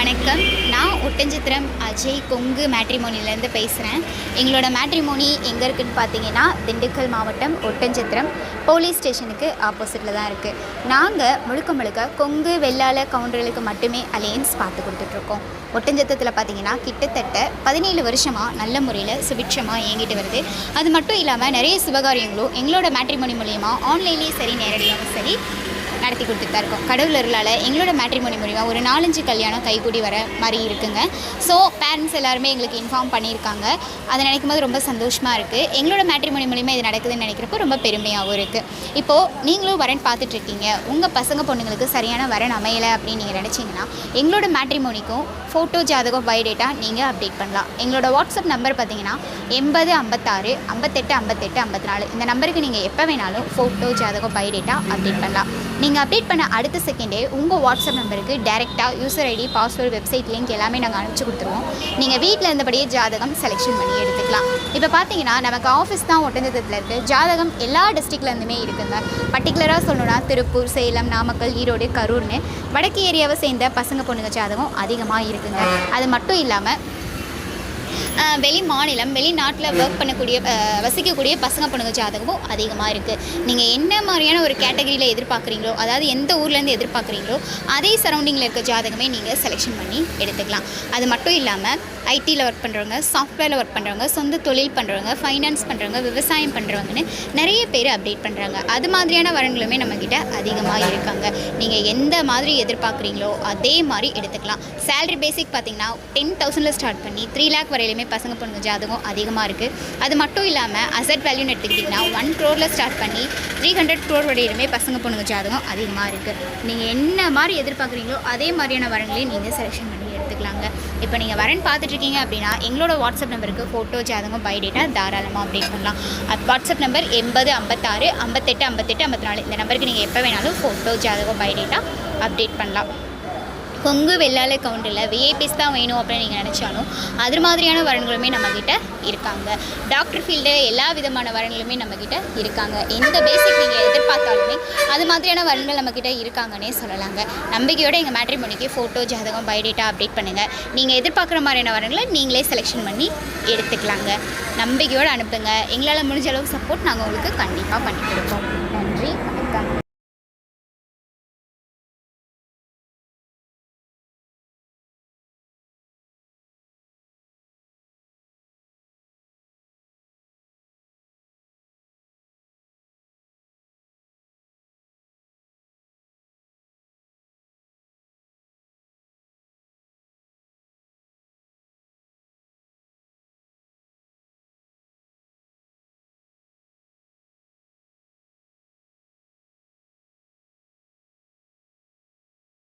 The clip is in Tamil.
வணக்கம். நான் ஒட்டஞ்சத்திரம் அஜய் கொங்கு மேட்ரிமோனிலேருந்து பேசுகிறேன். எங்களோட மேட்ரிமோனி எங்கே இருக்குதுன்னு பார்த்தீங்கன்னா, திண்டுக்கல் மாவட்டம் ஒட்டஞ்சத்திரம் போலீஸ் ஸ்டேஷனுக்கு ஆப்போசிட்டில் தான் இருக்குது. நாங்கள் முழுக்க கொங்கு வெள்ளாள கவுண்டர்களுக்கு மட்டுமே அலையன்ஸ் பார்த்து கொடுத்துட்ருக்கோம். ஒட்டஞ்சத்திரத்தில் பார்த்தீங்கன்னா கிட்டத்தட்ட 17 வருஷமாக நல்ல முறையில் சுபிட்சமாக இயங்கிட்டு வருது. அது மட்டும் இல்லாமல் நிறைய சுபகாரியங்களும் எங்களோட மேட்ரிமோனி மூலிமா ஆன்லைன்லேயும் சரி நேரடியாகவும் சரி நடத்தி கொடுத்துட்டு தான் இருக்கோம். கடவுள் அருளால் எங்களோட மேட்ரிமோனி மூலிமா ஒரு 4-5 கல்யாணம் கைகூடி வர மாதிரி இருக்குங்க. ஸோ பேரண்ட்ஸ் எல்லாருமே எங்களுக்கு இன்ஃபார்ம் பண்ணியிருக்காங்க. அதை நினைக்கும் போது ரொம்ப சந்தோஷமாக இருக்குது. எங்களோட மேட்ரிமோனி மூலிமா இது நடக்குதுன்னு நினைக்கிறப்போ ரொம்ப பெருமையாகவும் இருக்குது. இப்போது நீங்களும் வரன் பார்த்துட்ருக்கீங்க, உங்கள் பசங்க பொண்ணுங்களுக்கு சரியான வரன் அமையலை அப்படின்னு நீங்கள் நினச்சிங்கன்னா எங்களோட மேட்ரிமோனிக்கும் ஃபோட்டோ ஜாதகம் பயோடேட்டா நீங்கள் அப்டேட் பண்ணலாம். எங்களோட வாட்ஸ்அப் நம்பர் பார்த்தீங்கன்னா 8056 58 58 54. இந்த நம்பருக்கு நீங்கள் எப்போ வேணாலும் ஃபோட்டோ ஜாதகம் பயோடேட்டா அப்டேட் பண்ணலாம். நீங்கள் அப்டேட் பண்ண அடுத்த செகண்டே உங்கள் வாட்ஸ்அப் நம்பருக்கு டேரெக்டாக user ID, password, website link எல்லாமே நாங்கள் அனுப்பிச்சி கொடுத்துருவோம். நீங்கள் வீட்டில் இருந்தபடியே ஜாதகம் செலெக்ஷன் பண்ணி எடுத்துக்கலாம். இப்போ பார்த்தீங்கன்னா நமக்கு ஆஃபீஸ் தான் ஒட்டஞ்சத்திரத்தில் இருக்குது. ஜாதகம் எல்லா டிஸ்ட்ரிக்ட்லேருந்துமே இருக்குங்க. பர்டிகுலராக சொல்லணும்னா திருப்பூர், சேலம், நாமக்கல், ஈரோடு, கரூர்னு வடக்கு ஏரியாவை சேர்ந்த பசங்க பொண்ணுங்க ஜாதகம் அதிகமாக இருக்குங்க. அது மட்டும் இல்லாமல் வெளி மாநிலம், வெளிநாட்டில் ஒர்க் பண்ணக்கூடிய வசிக்கக்கூடிய பசங்க பொண்ணுங்க ஜாதகமும் அதிகமாக இருக்குது. நீங்கள் என்ன மாதிரியான ஒரு கேட்டகரியில் எதிர்பார்க்குறீங்களோ, அதாவது எந்த ஊர்லேருந்து எதிர்பார்க்குறீங்களோ அதே சரௌண்டிங்கில் இருக்க ஜாதகமே நீங்கள் செலெக்ஷன் பண்ணி எடுத்துக்கலாம். அது மட்டும் இல்லாமல் ஐடியில் ஒர்க் பண்ணுறவங்க, சாஃப்ட்வேரில் ஒர்க் பண்ணுறவங்க, சொந்த தொழில் பண்ணுறவங்க, ஃபைனான்ஸ் பண்ணுறவங்க, விவசாயம் பண்ணுறவங்கன்னு நிறைய பேர் அப்டேட் பண்ணுறாங்க. அது மாதிரியான வரங்களுமே நம்மக்கிட்ட அதிகமாக இருக்காங்க. நீங்கள் எந்த மாதிரி எதிர்பார்க்குறீங்களோ அதே மாதிரி எடுத்துக்கலாம். சேலரி பேசிக் பார்த்திங்கன்னா 10,000 ஸ்டார்ட் பண்ணி 3 lakh வரையிலுமே பசங்க பொண்ணுங்க ஜாதகம் அதிகமாக இருக்குது. அது மட்டும் இல்லாமல் அசட் வேல்யூன்னு எடுத்துக்கிட்டிங்கன்னா 1 crore ஸ்டார்ட் பண்ணி 300 crore வரையிலுமே பசங்க பொண்ணுங்க ஜாதகம் அதிகமாக இருக்குது. நீங்கள் என்ன மாதிரி எதிர்பார்க்குறீங்களோ அதே மாதிரியான வரங்களையும் நீங்கள் செலெக்ஷன் பண்ணி எடுத்துக்கலாங்க. இப்போ நீங்கள் வரன் பார்த்துட்ருக்கீங்க அப்படின்னா எங்களோட வாட்ஸ்அப் நம்பருக்கு ஃபோட்டோ ஜாதகம் பயோடேட்டா தாராளமாக அப்டேட் பண்ணலாம். WhatsApp number 8056 58 58 54. இந்த நம்பருக்கு நீங்கள் எப்போ வேணாலும் ஃபோட்டோ ஜாதகம் பயோடேட்டா அப்டேட் பண்ணலாம். கொங்கு வெள்ளாள கவுண்டரில் விஐபிஸ் தான் வேணும் அப்படின்னு நீங்கள் நினச்சாலும் அது மாதிரியான வரன்களுமே நம்மக்கிட்ட இருக்காங்க. டாக்டர் ஃபீல்டு எல்லா விதமான வரன்களுமே நம்மக்கிட்ட இருக்காங்க. எந்த பேசிக் நீங்கள் எதிர்பார்த்தாலுமே அது மாதிரியான வரன்கள் நம்மக்கிட்ட இருக்காங்கன்னே சொல்லலாங்க. நம்பிக்கையோடு எங்கள் மேட்ரிமோனிக்கு ஃபோட்டோ ஜாதகம் பயோடேட்டா அப்டேட் பண்ணுங்கள். நீங்கள் எதிர்பார்க்குற மாதிரியான வரன்களை நீங்களே செலெக்ஷன் பண்ணி எடுத்துக்கலாங்க. நம்பிக்கையோடு அனுப்புங்க. எங்களால் முடிஞ்ச அளவுக்கு சப்போர்ட் நாங்கள் உங்களுக்கு கண்டிப்பாக பண்ணி கொடுப்போம். நன்றி.